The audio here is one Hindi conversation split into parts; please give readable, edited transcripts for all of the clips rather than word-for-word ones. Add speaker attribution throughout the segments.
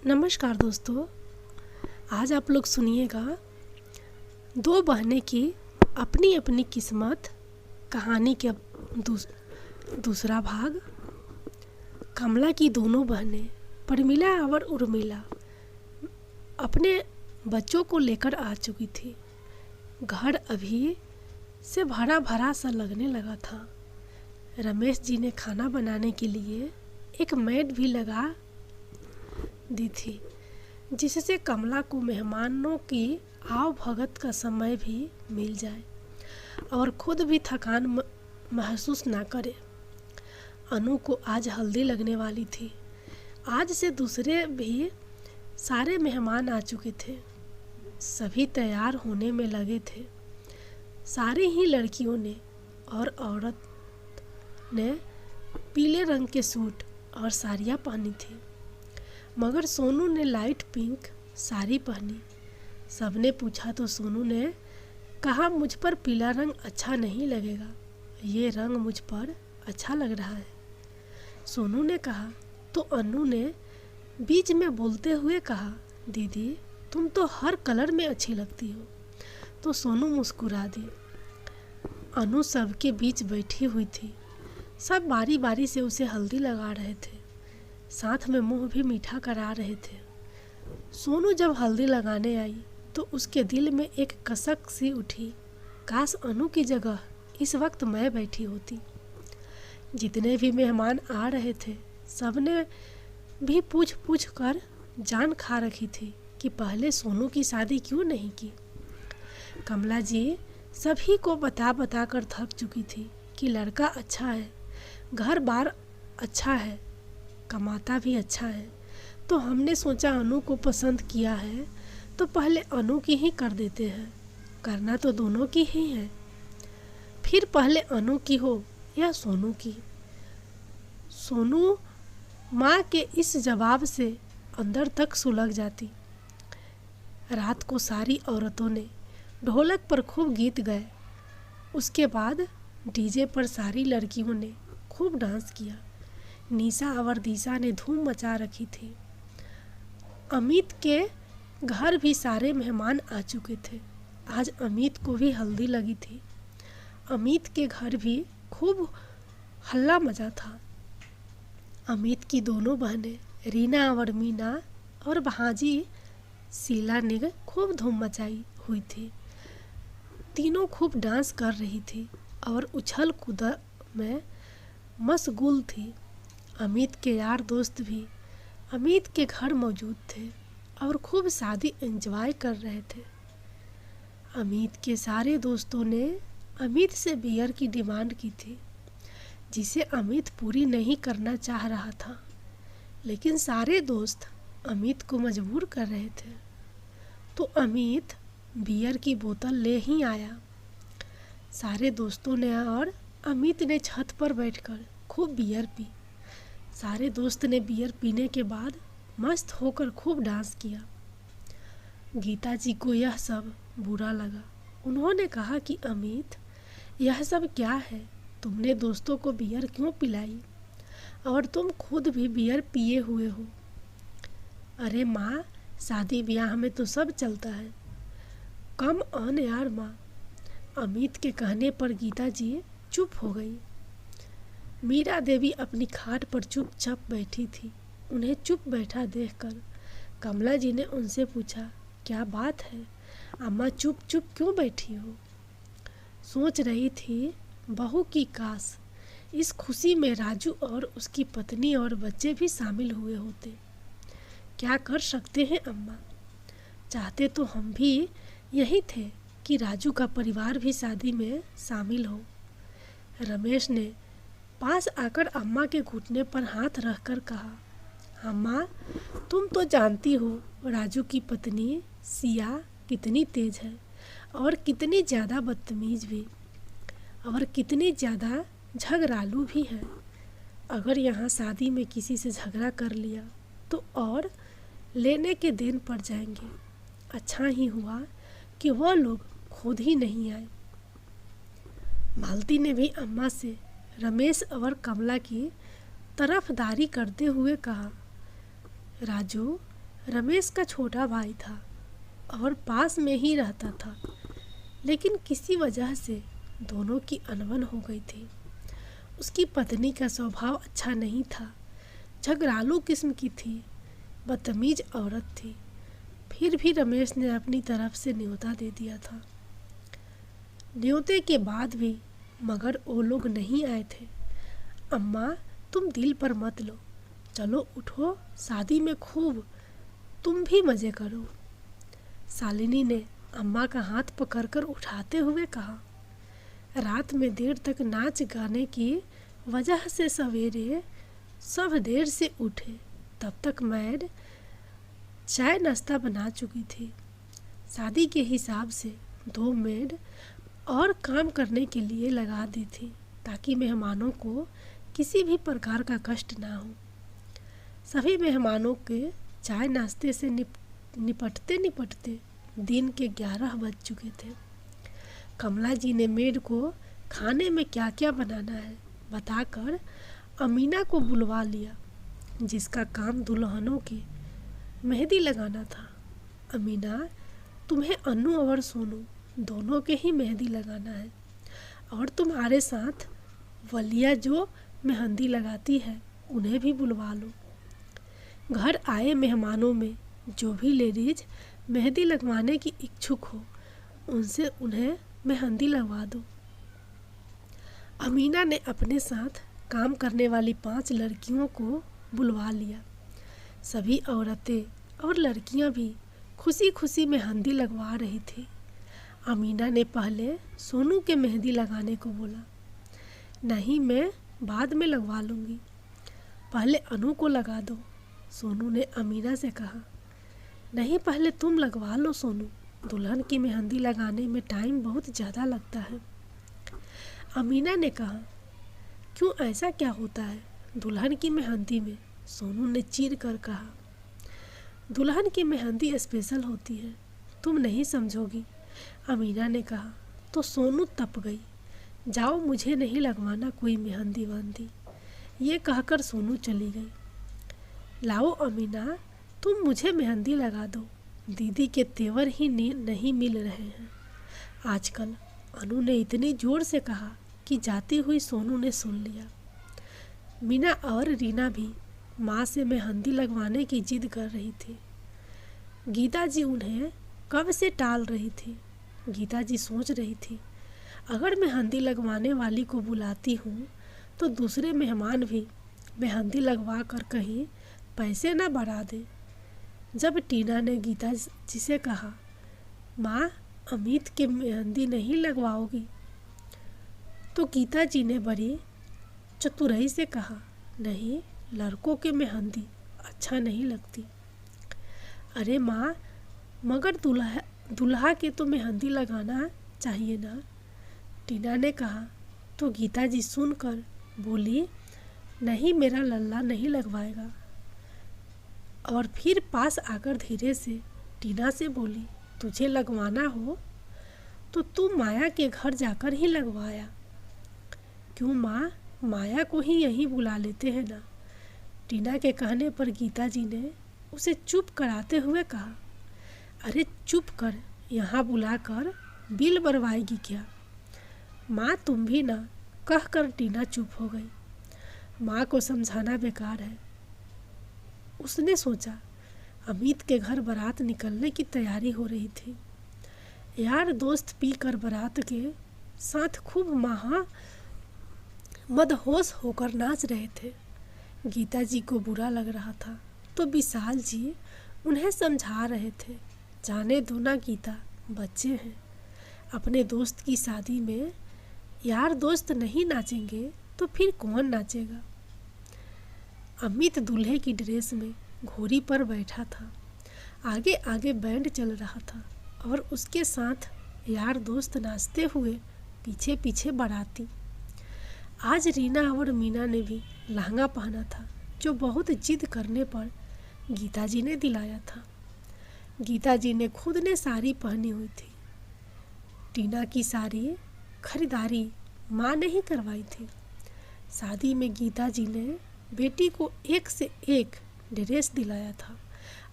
Speaker 1: नमस्कार दोस्तों। आज आप लोग सुनिएगा दो बहनें की अपनी अपनी किस्मत कहानी के दूसरा भाग। कमला की दोनों बहनें प्रमिला और उर्मिला अपने बच्चों को लेकर आ चुकी थी। घर अभी से भरा भरा सा लगने लगा था। रमेश जी ने खाना बनाने के लिए एक मेड भी लगा दी थी, जिससे कमला को मेहमानों की आव भगत का समय भी मिल जाए और खुद भी थकान महसूस ना करे। अनु को आज हल्दी लगने वाली थी। आज से दूसरे भी सारे मेहमान आ चुके थे। सभी तैयार होने में लगे थे। सारी ही लड़कियों ने और औरत ने पीले रंग के सूट और साड़ियाँ पहनी थी, मगर सोनू ने लाइट पिंक साड़ी पहनी। सबने पूछा तो सोनू ने कहा, मुझ पर पीला रंग अच्छा नहीं लगेगा, ये रंग मुझ पर अच्छा लग रहा है। सोनू ने कहा तो अनु ने बीच में बोलते हुए कहा, दीदी तुम तो हर कलर में अच्छी लगती हो। तो सोनू मुस्कुरा दी। अनु सबके बीच बैठी हुई थी। सब बारी बारी से उसे हल्दी लगा रहे थे, साथ में मुंह भी मीठा करा रहे थे। सोनू जब हल्दी लगाने आई तो उसके दिल में एक कसक सी उठी, काश अनु की जगह इस वक्त मैं बैठी होती। जितने भी मेहमान आ रहे थे सबने भी पूछ पूछ कर जान खा रखी थी कि पहले सोनू की शादी क्यों नहीं की। कमला जी सभी को बता बता कर थक चुकी थी कि लड़का अच्छा है, घर बार अच्छा है, कमाता भी अच्छा है, तो हमने सोचा अनु को पसंद किया है तो पहले अनु की ही कर देते हैं। करना तो दोनों की ही है, फिर पहले अनु की हो या सोनू की। सोनू माँ के इस जवाब से अंदर तक सुलग जाती। रात को सारी औरतों ने ढोलक पर खूब गीत गाए। उसके बाद डीजे पर सारी लड़कियों ने खूब डांस किया। निशा और दिशा ने धूम मचा रखी थी। अमित के घर भी सारे मेहमान आ चुके थे। आज अमित को भी हल्दी लगी थी। अमित के घर भी खूब हल्ला मचा था। अमित की दोनों बहनें रीना और मीना और भांजी शीला ने खूब धूम मचाई हुई थी। तीनों खूब डांस कर रही थी और उछल कूद में मशगूल थी। अमित के यार दोस्त भी अमित के घर मौजूद थे और खूब शादी एंजॉय कर रहे थे। अमित के सारे दोस्तों ने अमित से बियर की डिमांड की थी, जिसे अमित पूरी नहीं करना चाह रहा था, लेकिन सारे दोस्त अमित को मजबूर कर रहे थे। तो अमित बियर की बोतल ले ही आया। सारे दोस्तों ने और अमित ने छत पर बैठकर खूब बियर पी। सारे दोस्त ने बियर पीने के बाद मस्त होकर खूब डांस किया। गीता जी को यह सब बुरा लगा। उन्होंने कहा कि अमित, यह सब क्या है? तुमने दोस्तों को बियर क्यों पिलाई और तुम खुद भी बियर पिए हुए हो? अरे माँ, शादी ब्याह में तो सब चलता है, कम ऑन यार माँ। अमित के कहने पर गीता जी चुप हो गई। मीरा देवी अपनी खाट पर चुपचाप बैठी थी। उन्हें चुप बैठा देखकर कमला जी ने उनसे पूछा, क्या बात है अम्मा, चुप चुप क्यों बैठी हो? सोच रही थी बहू की काश इस खुशी में राजू और उसकी पत्नी और बच्चे भी शामिल हुए होते। क्या कर सकते हैं अम्मा, चाहते तो हम भी यही थे कि राजू का परिवार भी शादी में शामिल हो। रमेश ने पास आकर अम्मा के घुटने पर हाथ रखकर कहा, अम्मा तुम तो जानती हो राजू की पत्नी सिया कितनी तेज है और कितनी ज़्यादा बदतमीज भी, और कितनी ज़्यादा झगड़ालू भी है। अगर यहाँ शादी में किसी से झगड़ा कर लिया तो और लेने के दिन पड़ जाएंगे। अच्छा ही हुआ कि वह लोग खुद ही नहीं आए। मालती ने भी अम्मा से रमेश और कमला की तरफदारी करते हुए कहा, राजू रमेश का छोटा भाई था और पास में ही रहता था, लेकिन किसी वजह से दोनों की अनबन हो गई थी। उसकी पत्नी का स्वभाव अच्छा नहीं था, झगड़ालू किस्म की थी, बदतमीज औरत थी। फिर भी रमेश ने अपनी तरफ से न्योता दे दिया था। न्योते के बाद भी मगर वो लोग नहीं आए थे। अम्मा, तुम दिल पर मत लो, चलो उठो, शादी में खूब तुम भी मज़े करो। शालिनी ने अम्मा का हाथ पकड़कर उठाते हुए कहा। रात में देर तक नाच गाने की वजह से सवेरे सब देर से उठे। तब तक मैड चाय नाश्ता बना चुकी थी। शादी के हिसाब से 2 मेड और काम करने के लिए लगा दी थी, ताकि मेहमानों को किसी भी प्रकार का कष्ट ना हो। सभी मेहमानों के चाय नाश्ते से निपटते निपटते दिन के 11 बज चुके थे। कमला जी ने मेड को खाने में क्या क्या बनाना है बताकर अमीना को बुलवा लिया, जिसका काम दुल्हनों की मेहंदी लगाना था। अमीना, तुम्हें अन्नू और सोनू दोनों के ही मेहंदी लगाना है, और तुम्हारे साथ वलिया जो मेहंदी लगाती है उन्हें भी बुलवा लो। घर आए मेहमानों में जो भी लेडीज मेहंदी लगवाने की इच्छुक हो, उनसे उन्हें मेहंदी लगवा दो। अमीना ने अपने साथ काम करने वाली 5 लड़कियों को बुलवा लिया। सभी औरतें और लड़कियां भी खुशी खुशी मेहंदी लगवा रही थी। अमीना ने पहले सोनू के मेहंदी लगाने को बोला। नहीं, मैं बाद में लगवा लूँगी, पहले अनु को लगा दो, सोनू ने अमीना से कहा। नहीं, पहले तुम लगवा लो सोनू, दुल्हन की मेहंदी लगाने में टाइम बहुत ज़्यादा लगता है, अमीना ने कहा। क्यों, ऐसा क्या होता है दुल्हन की मेहंदी में? सोनू ने चीर कर कहा। दुल्हन की मेहंदी स्पेशल होती है, तुम नहीं समझोगी, अमीना ने कहा। तो सोनू तप गई। जाओ, मुझे नहीं लगवाना कोई मेहंदी वहंदी, ये कहकर सोनू चली गई। लाओ अमीना, तुम मुझे मेहंदी लगा दो, दीदी के तेवर ही नहीं मिल रहे हैं आजकल, अनु ने इतनी ज़ोर से कहा कि जाती हुई सोनू ने सुन लिया। मीना और रीना भी माँ से मेहंदी लगवाने की जिद कर रही थी। गीता जी उन्हें कब से टाल रही थी। गीता जी सोच रही थी, अगर मेहंदी लगवाने वाली को बुलाती हूँ तो दूसरे मेहमान भी मेहंदी लगवा कर कहीं पैसे ना बढ़ा दे। जब टीना ने गीता जी से कहा, माँ, अमित के मेहंदी नहीं लगवाओगी, तो गीता जी ने बड़ी चतुराई से कहा, नहीं, लड़कों के मेहंदी अच्छा नहीं लगती। अरे माँ, मगर दुल्हा के तो मेहंदी लगाना चाहिए ना, टीना ने कहा। तो गीता जी सुनकर बोली, नहीं, मेरा लल्ला नहीं लगवाएगा। और फिर पास आकर धीरे से टीना से बोली, तुझे लगवाना हो तो तू माया के घर जाकर ही लगवाया। क्यों माँ, माया को ही यहीं बुला लेते हैं ना। टीना के कहने पर गीता जी ने उसे चुप कराते हुए कहा, अरे चुप कर, यहाँ बुलाकर बिल भरवाएगी क्या? माँ, तुम भी ना, कहकर टीना चुप हो गई। माँ को समझाना बेकार है। उसने सोचा, अमित के घर बारात निकलने की तैयारी हो रही थी। यार दोस्त पीकर बारात के साथ खूब मदहोश होकर नाच रहे थे। गीता जी को बुरा लग रहा था तो विशाल जी उन्हें समझा रहे थे, जाने दो ना गीता, बच्चे हैं। अपने दोस्त की शादी में यार दोस्त नहीं नाचेंगे तो फिर कौन नाचेगा। अमित दूल्हे की ड्रेस में घोड़ी पर बैठा था। आगे आगे बैंड चल रहा था और उसके साथ यार दोस्त नाचते हुए पीछे पीछे बाराती। आज रीना और मीना ने भी लहंगा पहना था, जो बहुत जिद करने पर गीता जी ने दिलाया था। गीता जी ने खुद ने साड़ी पहनी हुई थी। टीना की साड़ी खरीदारी माँ ने ही करवाई थी। शादी में गीता जी ने बेटी को एक से एक ड्रेस दिलाया था।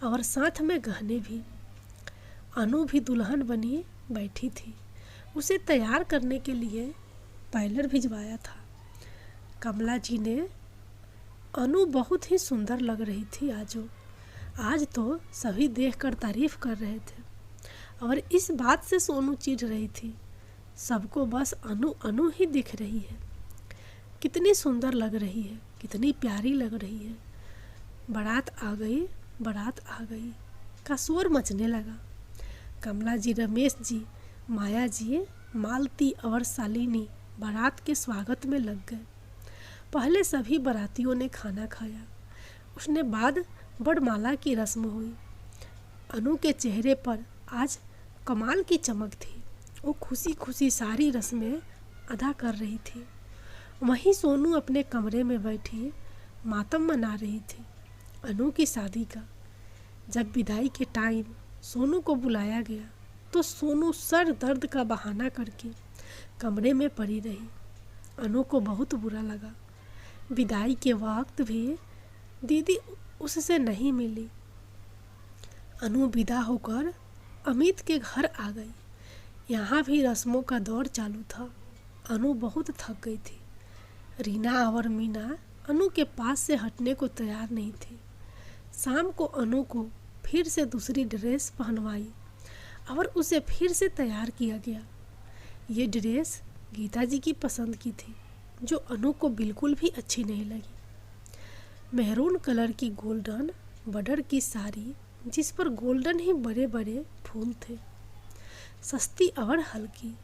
Speaker 1: और साथ में गहने भी। अनु भी दुल्हन बनी बैठी थी। उसे तैयार करने के लिए पार्लर भिजवाया था। कमला जी ने अनु बहुत ही सुंदर लग रही थी आज तो सभी देखकर तारीफ कर रहे थे और इस बात से सोनू चिढ़ रही थी। सबको बस अनु अनु ही दिख रही है। कितनी सुंदर लग रही है, कितनी प्यारी लग रही है। बारात आ गई का शोर मचने लगा। कमला जी, रमेश जी, माया जी, मालती और शालिनी बारात के स्वागत में लग गए। पहले सभी बारातियों ने खाना खाया। उसने बाद बरमाला की रस्म हुई। अनु के चेहरे पर आज कमाल की चमक थी। वो खुशी खुशी सारी रस्में अदा कर रही थी। वहीं सोनू अपने कमरे में बैठी मातम मना रही थी अनु की शादी का। जब विदाई के टाइम सोनू को बुलाया गया तो सोनू सर दर्द का बहाना करके कमरे में पड़ी रही। अनु को बहुत बुरा लगा। विदाई के वक्त भी दीदी उससे नहीं मिली। अनु विदा होकर अमित के घर आ गई। यहाँ भी रस्मों का दौर चालू था। अनु बहुत थक गई थी। रीना और मीना अनु के पास से हटने को तैयार नहीं थी। शाम को अनु को फिर से दूसरी ड्रेस पहनवाई और उसे फिर से तैयार किया गया। ये ड्रेस गीता जी की पसंद की थी, जो अनु को बिल्कुल भी अच्छी नहीं लगी। मेहरून कलर की गोल्डन बॉर्डर की साड़ी, जिस पर गोल्डन ही बड़े बड़े फूल थे, सस्ती और हल्की।